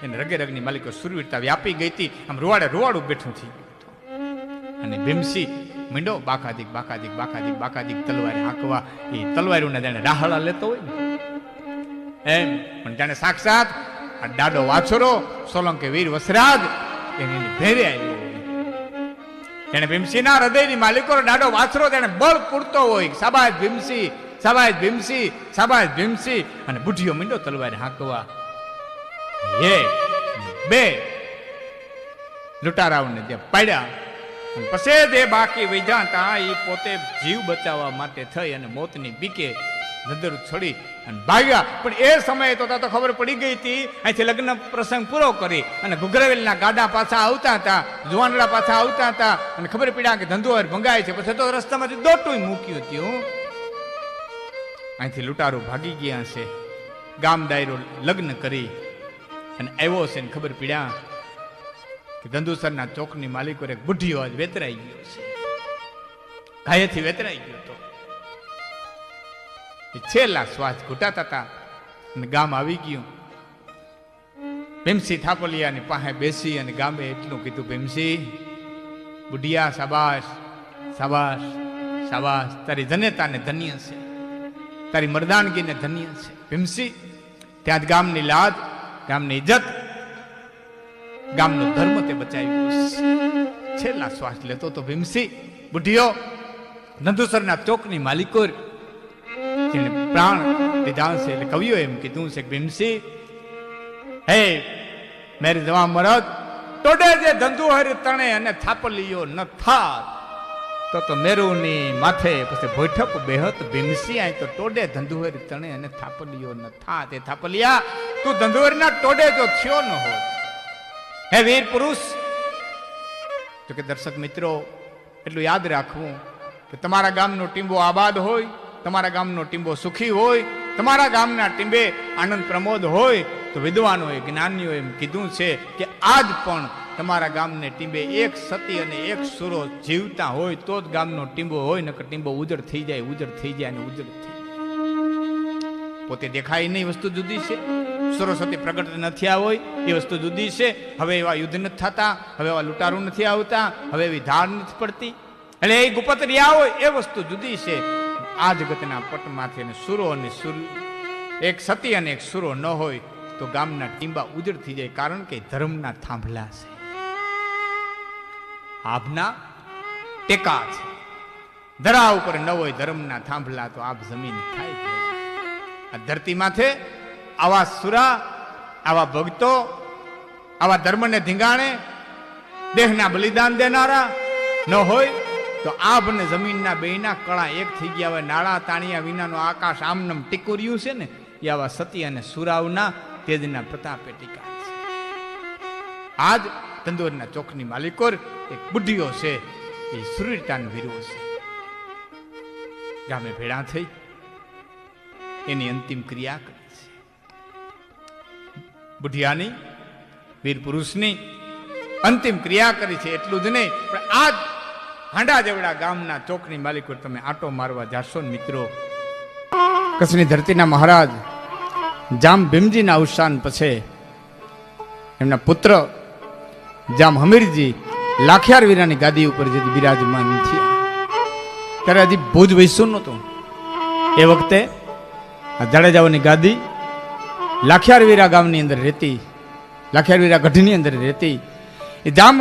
એને રગે રગની માલિકો સુરવીરતા વ્યાપી ગઈ હતી. આમ રૂવાડે રૂવાડું બેઠું થઈ ગયું. અને ભીમસિંહ મીંડો બાકાદીક બાકાદીક બાકાદીક બાકાદીક તલવારે હાંકવા, એ તલવારોને જાણે રાહડા લેતો હોય ને એમ, પણ જાણે સાક્ષાત આ ડાડો વાછરો સોલંકી વીર વસરાજ એની ભેરે આવ્યો હોય. જાણે ભીમસિંહના હૃદયની માલિકો ડાડો વાછરો જાણે બળ પૂરતો હોય. શાબાશ ભીમસિંહ, શાબાશ ભીમસિંહ, શાબાશ ભીમસિંહ. અને બુઢીઓ મીંડો તલવારે હાંકવા. એ બે લૂંટારાઓને જે પાડ્યા પછી જે બાકી વૈધા હતા એ પોતે જીવ બચાવવા માટે થઈ અને મોતની બીકે નદર છોડી અને ભાગ્યા. પણ એ સમયે તો ખબર પડી ગઈ હતી, અહીંથી લગ્ન પ્રસંગ પૂરો કરી અને ઘુઘરાવેલના ગાડા પાછા આવતા હતા, જુવાનડા પાછા આવતા હતા અને ખબર પડ્યા કે ધંધો ભંગાય છે. પછી તો રસ્તામાંથી દોટું મૂક્યું હતું. અહીંથી લૂંટારો ભાગી ગયા છે. ગામ ડાયરો લગ્ન કરી અને આવ્યો છે ને ખબર પડ્યા કે ધંધુસરના ચોકની માલિકો એક બુઢીઓ આજ વેતરાઈ ગયો છે. ઘાયેથી વેતરાઈ ગયો હતો. છેલ્લા શ્વાસ ઘૂંટાતા હતા અને ગામ આવી ગયું. ભીમસિંહ થાપલિયાની પાસે બેસી અને ગામે એટલું કીધું, ભીમસિંહ બુઢિયા શાબાશ શાબાશ શાબાશ, તારી જનેતાને ધન્ય છે, તારી મર્દાનગીને ધન્ય છે. ભીમસિંહ ત્યાં જ ગામની લાજ, ગામની ઇજ્જત, ગામનો ધર્મ તે બચાવ્યો છે. છેલ્લા શ્વાસ લેતો તો ભીમસિંહ બુઢિયો નંદુસરના ચોકની માલિકો જેને પ્રાણ લીધા છે. એટલે કવિઓ એમ કીધું છે કે ભીમસિંહ હે મેરી જવા મરદ ટોડે જે ધંધુ હરી તણે અને થાપલીયો ન થાત તો મેરુની માથે પછી ભોઠપ બેહત. ભીમસિંહ આય તો ટોડે ધંધુહરી તણે અને થાપલીયો ન થાત. એ થાપલિયા તું ધંધુહરીના ટોડે જો થયો ન હોય. હે વીર પુરુષ, તો કે દર્શક મિત્રો એટલું યાદ રાખવું કે તમારા ગામનો ટીંબો આબાદ હોય, તમારા ગામનો ટીંબો સુખી હોય, તમારા ગામના ટીંબે આનંદ પ્રમોદ હોય તો વિદ્વાનોએ જ્ઞાનીઓએ એમ કીધું છે કે આજ પણ તમારા ગામને ટીંબે એક સતી અને એક સુરો જીવતા હોય તો જ ગામનો ટીંબો હોય, નકર ટીંબો ઉજળ થઈ જાય, ઉજળ થઈ જાય અને ઉજળ થઈ જાય. પોતે દેખાય નહીં વસ્તુ જુદી છે, સરસ્વતી પ્રગટ નથી હોય એ વસ્તુ જુદી છે. હવે એવા યુદ્ધ નથી થતા, હવે એવા લૂંટારું નથી આવતા, હવે એવી ધાર નથી પડતી, એટલે એ ગુપત રહ્યા હોય એ વસ્તુ જુદી છે. આ જગતના પટમાંથી અને સુરો અને સુર એક સતી અને એક સુરો ન હોય તો ગામના ટીંબા ઉજળ થઈ જાય, કારણ કે ધર્મના થાંભલા છે, આભના ટેકા છે. ધરા ઉપર ન હોય ધર્મના થાંભલા તો આભ જમીન થાય. આ ધરતી માથે આવા સુરા, આવા ભક્તો, આવા ધર્મને ધીંગાણે દેહના બલિદાન દેનારા ન હોય તો આભ ને જમીનના બેયના કળા એક થઈ ગયા હોય. નાળા તાણિયા વિનાનો આકાશ આમનમ ટીકુર્યું છે ને એ આવા સતી અને સુરાવના તેજના પ્રતાપે ટીકા છે. આજ તંદુરના ચોકની માલિકોર એક બુઢીઓ છે, એ સુરવીરતાન વીરો છે. ગામે ભેળા થઈ એની અંતિમ ક્રિયા કરી છે. બુઢિયાની, વીર પુરુષની અંતિમ ક્રિયા કરી છે. એટલું જ નહીં પણ આજ હાંડા જેવડા ગામના ચોકની માલિકો તમે આટો મારવા જાશો ને મિત્રો, કચ્છની ધરતીના મહારાજ જામ ભીમજીના અવસાન પછી એમના પુત્ર જામ હમીરજી લાખિયાર વીરાની ગાદી ઉપર જે બિરાજમાન થયા ત્યારે હજી ભુજ વૈસું નહોતું. એ વખતે આ જાડેજાઓની ગાદી લાખિયાર વીરા ગામની અંદર રહેતી, લાખિયાર વીરા ગઢની અંદર રહેતી. એ જામ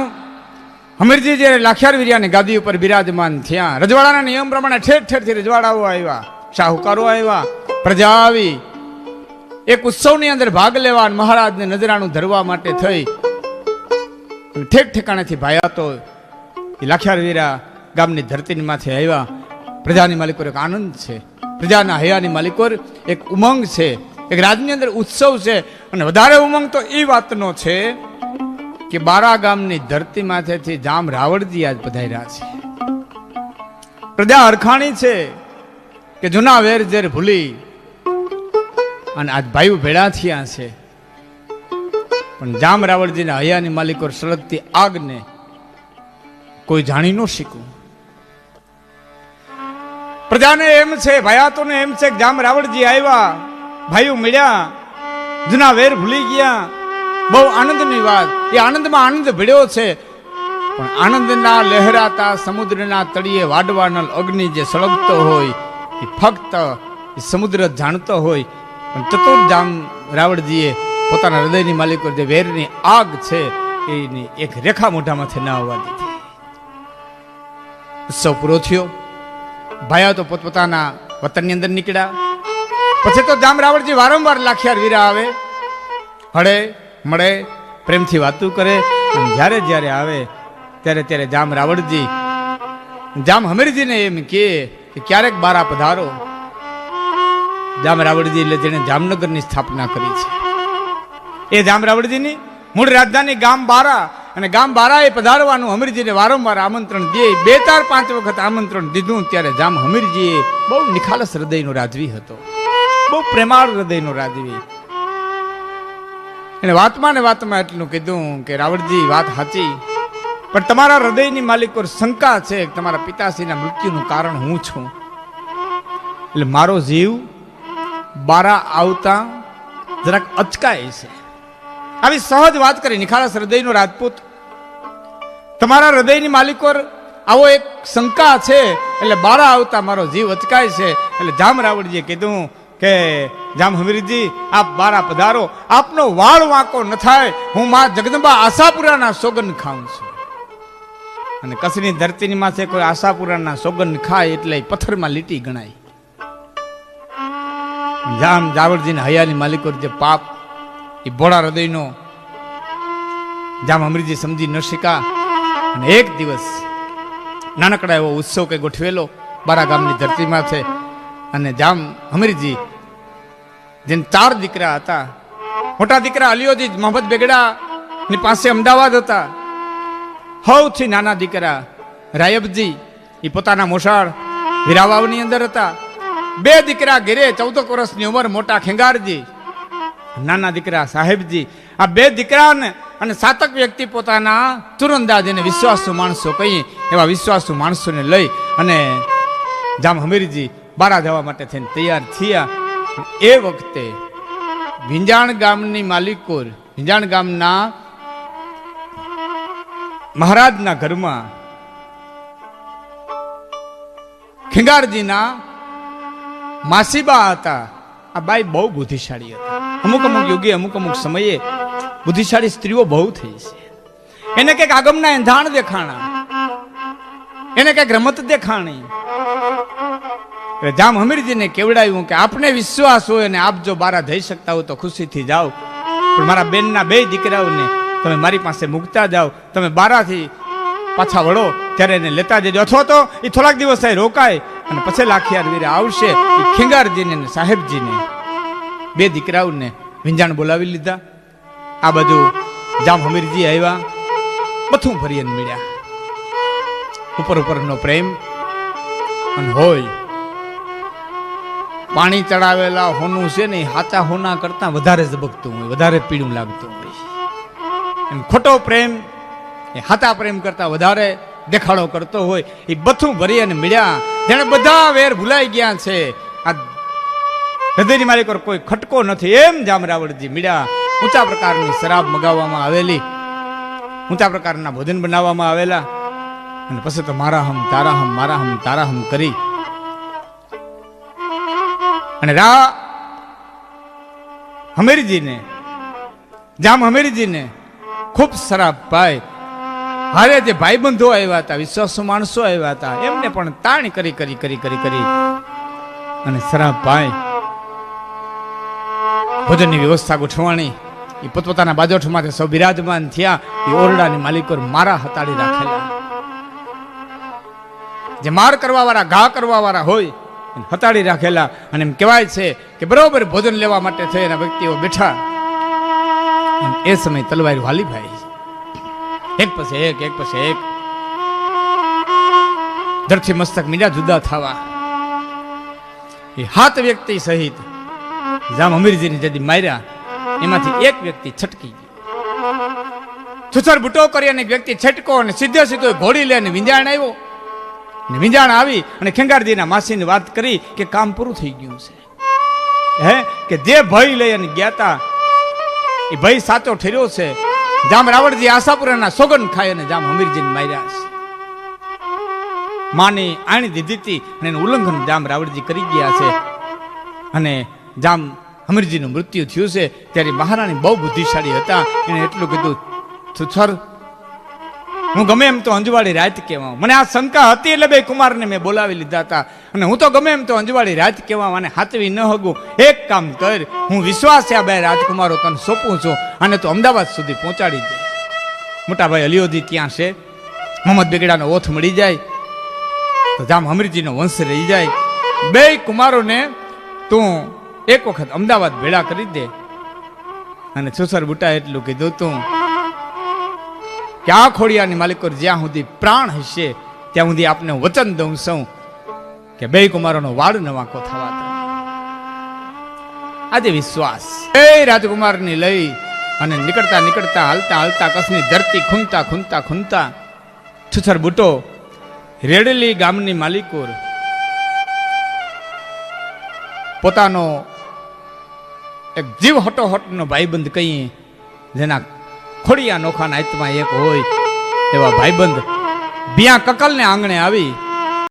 હમીરજી જ્યારે લાખિયાર વીરાની ગાદી ઉપર બિરાજમાન થયા, રજવાડાના નિયમ પ્રમાણે ઠેર ઠેરથી રજવાડાઓ આવ્યા, શાહુકારો આવ્યા, પ્રજા આવી. એક ઉત્સવની અંદર ભાગ લેવા મહારાજને નજરાણું ધરવા માટે થઈ ઠેક ઠેકાણેથી ભાયાતો એ લાખિયાર વીરા ગામની ધરતીની માથે આવ્યા. પ્રજાની માલિકો એક આનંદ છે, પ્રજાના હૈયાની માલિકો એક ઉમંગ છે, એક રાજની અંદર ઉત્સવ છે. અને વધારે ઉમંગ તો એ વાતનો છે કે બારા ગામની ધરતી માથેથી જામ રાવળજી આજ પધાર્યા છે. પ્રજા હરખાણી છે કે જૂના વેર ઝેર ભૂલી અને આજ ભાઈઓ ભેળા થયા છે. પણ જામ રાવળજીના હૈયાની માલિકો સળગતી આગને કોઈ જાણી ન શીખું. પ્રજાને એમ છે, ભાયાતોને એમ છે કે જામ રાવળજી આવ્યા, ભાઈઓ મળ્યા, જૂના વેર ભૂલી ગયા, બહુ આનંદની વાત. એ આનંદમાં આનંદ ભળ્યો છે. પણ આનંદના લહેરાતા સમુદ્રના તળિયે વાડવાનલ અગ્નિ જે સળગતો હોય એ ફક્ત એ સમુદ્ર જાણતો હોય. પણ ચતુર્જામ રાવણજીએ પોતાના હૃદયની માલિકો જે વેરની આગ છે એની એક રેખા મોઢામાંથી ના આવવા દીધી. ઉત્સવ પૂરો થયો. ભાઈઓ તો પોતપોતાના વતનની અંદર નીકળ્યા. પછી તો જામ રાવણજી વારંવાર લાખિયાર વીરા આવે, હળે મળે, પ્રેમથી વાતું કરે. જ્યારે જ્યારે આવે ત્યારે ત્યારે જામ રાવણજી જામ હમીરજીને એમ કહે કે ક્યારેક બારા પધારો. જામ રાવણજી એટલે જેને જામનગરની સ્થાપના કરી છે એ જામ રાવણજીની મૂળ રાજધાની ગામ બારા. અને ગામ બારા એ પધારવાનું હમીરજીને વારંવાર આમંત્રણ દે. 2-4-5 વખત આમંત્રણ દીધું. ત્યારે જામ હમીરજી બહુ નિખાલસ હૃદયનો રાજવી હતો, બહુ પ્રેમાળ હૃદયનો રાજવી. એને વાતમાં ને વાતમાં એટલું કીધું કે રાવણજી વાત સાચી, પણ તમારા હૃદયની માલિક પર શંકા છે કે તમારા પિતાશ્રીના મૃત્યુનું કારણ હું છું. એટલે મારો જીવ બારા આવતા જરાક અચકાય છે. આવી સહજ વાત કરી નિખાલસ હૃદયનો રાજપૂત. તમારા હૃદયની માલિક પર આવો એક શંકા છે એટલે બારા આવતા મારો જીવ અચકાય છે. એટલે જામ રાવણજીએ કીધું કે જામ હમીરજી આપ બારા પધારો, આપનો વાળ વાંકો ન થાય. હું માં જગદંબા આશાપુરાના સોગંદ ખાઉં છું. અને કચ્છની ધરતીની માથે કોઈ આશાપુરાના સોગંદ ખાય એટલે પથ્થરમાં લીટી ગણાય. જામ રાવણજીને હયાની માલિકો જે પાપ એ ભોળા હૃદયનો જામ હમીરજી સમજી ન શકા. અને એક દિવસ નાનકડા એવો ઉત્સવ કે ગોઠવેલો બારા ગામની ધરતીમાં છે. અને જામ હમીરજી જેને 4 દીકરા હતા. મોટા દીકરા અલિયોજી મોહમ્મદ બેગડા ની પાસે અમદાવાદ હતા. સૌથી નાના દીકરા રાયબજી એ પોતાના મોસાળ વીરાવાવની અંદર હતા. 2 દીકરા ઘેરે 14 વર્ષની ઉંમર મોટા ખેંગારજી, નાના દીકરા સાહેબજી. આ 2 દીકરાને અને 7 વ્યક્તિ પોતાના તુરંદાજ અને વિશ્વાસુ માણસો કહીએ એવા વિશ્વાસુ માણસોને લઈ અને જામ હમીરજી બારા જવા માટે થઈને તૈયાર થયા. એ વખતે વિંજાણ ગામની માલિકોર, વિંજાણ ગામના મહારાજના ઘરમાં ખેંગારજીના માસીબા હતા. આ બાઈ બહુ બુદ્ધિશાળી હતા. અમુક યુગે અમુક સમયે બુદ્ધિશાળી સ્ત્રીઓ બહુ થઈ છે. એને કઈક આગમના એંધાણ દેખાણા, એને કઈક રમત દેખાણી. જામ હમીરજીને કેવડાવ્યું કે આપને વિશ્વાસ હોય અને આપ જો બારા જઈ શકતા હોય તો ખુશીથી જાઓ, પણ મારા બેનના 2 દીકરાઓને તમે મારી પાસે મૂકતા જાઓ. તમે બારાથી પાછા વળો ત્યારે એને લેતા જજો, અથવા તો એ થોડાક દિવસ રોકાય અને પછી લાખિયાર વીરા આવશે. એ ખેંગારજીને અને સાહેબજીને 2 દીકરાઓને વિંજાણ બોલાવી લીધા. આ બધું જામ હમીરજી આવ્યા, બથું ભરીને મળ્યા. ઉપરનો પ્રેમ અને હોય પાણી ચડાવેલા હોનું છે ને હાચા હોના કરતા વધારે ઝબકતું હોય, વધારે પીળું લાગતું હોય. ખોટો પ્રેમ એ હાચા પ્રેમ કરતા વધારે દેખાડો કરતો હોય. એ બથું ભરી અને મળ્યા. જેને બધા વેર ભૂલાઈ ગયા છે. આ હૃદયની માલિક પર કોઈ ખટકો નથી. એમ જામ રાવણજી મળ્યા. ઊંચા પ્રકારની શરાબ મગાવવામાં આવેલી, ઊંચા પ્રકારના ભોજન બનાવવામાં આવેલા. અને પછી તો મારા હમ તારા હમ, મારા હમ તારા હમ કરી અને હમીરજીને, જામ હમીરજીને ખૂબ શરાબ પાય. હારે જે ભાઈબંધો આવ્યા હતા, વિશ્વાસુ માણસો આવ્યા હતા, એમને પણ તાણ કરી કરી કરી કરી કરી અને શરાબ પાય. ભોજનની વ્યવસ્થા ગોઠવાણી. એ પોતપોતાના બાજોઠમાંથી સૌ બિરાજમાન થયા. એ ઓરડાની માલિકો મારા હતાડી રાખેલા. જે માર કરવા વાળા, ઘા કરવા વાળા હોય હતાડી રાખેલા. અને એમ કહેવાય છે કે બરોબર ભોજન લેવા માટે થયેલા વ્યક્તિઓ બેઠા. એ સમય તલવાર વાલી ભાઈ એક પછી એક ધરથી મસ્તક મીડા જુદા થવા. એ 7 વ્યક્તિ સહિત જામ હમીરજીને જદી માર્યા, એમાંથી એક વ્યક્તિ છટકી ગયો. છુછર બુટો કરી અને વ્યક્તિ છટકો અને સીધો ઘોડી લે અને વિંજાણ આવ્યો. વિંજાણ આવી અને ખેંગારજીના માસીને વાત કરી કે કામ પૂરું થઈ ગયું છે. હે કે જે ભય લઈ અને ગયા તા એ ભય સાચો ઠર્યો છે. જામ રાવણજી આશાપુરાના સોગન ખાય અને જામ હમીરજીને માર્યા છે. માની આણી દીધી હતી અને એનું ઉલ્લંઘન જામ રાવણજી કરી ગયા છે અને જામ હમીરજીનું મૃત્યુ થયું છે. ત્યારે મહારાણી બહુ બુદ્ધિશાળી હતા. એને એટલું કીધું, છુછર હું ગમે એમ તો અંજવાળી રાત કહેવા. મને આ શંકા હતી એટલે બે કુમારને મેં બોલાવી લીધા હતા અને હું તો ગમે એમ તો અંજવાળી રાત કહેવા અને હાથવી ન હગું. એક કામ કર, હું વિશ્વાસ આ બે રાજકુમારો તને સોંપું છું અને તું અમદાવાદ સુધી પહોંચાડી દે. મોટા ભાઈ અલિયોધી ત્યાં છે. મોહમ્મદ બેગડાનો ઓથ મળી જાય તો જામ હમીરજીનો વંશ રહી જાય. બે કુમારોને તું એક વખત અમદાવાદ ભેળા કરી દે. અને છુસર બુટા એટલું કીધું તું કે આ ખોડિયાની માલિકો જ્યાં સુધી પ્રાણ હશે ત્યાં સુધી આપને વચન દઉં છું કે બે કુમારોનો વાડ ન વાંકો થવા દો. આજે વિશ્વાસ એ રાજકુમારની લઈ અને નીકળતા નીકળતા હાલતા હાલતા કચ્છની ધરતી ખૂંદતા ખૂંદતા ખૂંદતા છુછર બુટો રેડેલી ગામની માલિકોર પોતાનો એક જીવ હટોહટનો ભાઈબંધ કહીએ, જેના ખોડિયા નોખાના આત્મા એક હોય એવા ભાઈબંધ બિયા કકલને આંગણે આવી